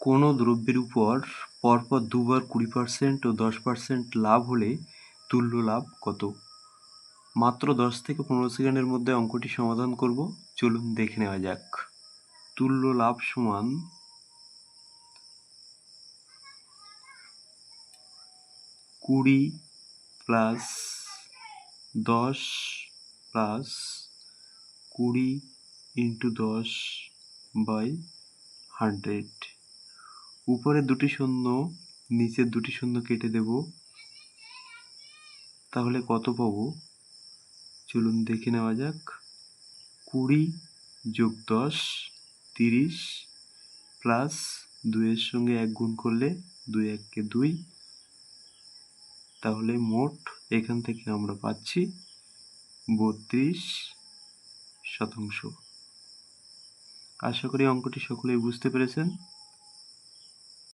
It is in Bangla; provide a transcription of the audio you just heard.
কোনো দ্রব্যের উপর পরপর দুবার 20% ও 10% লাভ হলে তুল্য লাভ কত? মাত্র 10 থেকে 15 সেকেন্ডের মধ্যে অঙ্কটি সমাধান করব। চলুন দেখে নেওয়া যাক। তুল্য লাভ সমান 20 প্লাস 10 প্লাস 20 ইন্টু 10 বাই 100। উপরের দুটি শূন্য নিচের দুটি শূন্য কেটে দেব, তাহলে কত পাবো? চলুন দেখে নেওয়া যাক। 20 যোগ 10 30 প্লাস 2-এর সঙ্গে 1 গুণ করলে 2 1-কে 2, তাহলে মোট এখান থেকে আমরা পাচ্ছি 32%। আশা করি অঙ্কটি সকলেই বুঝতে পেরেছেন।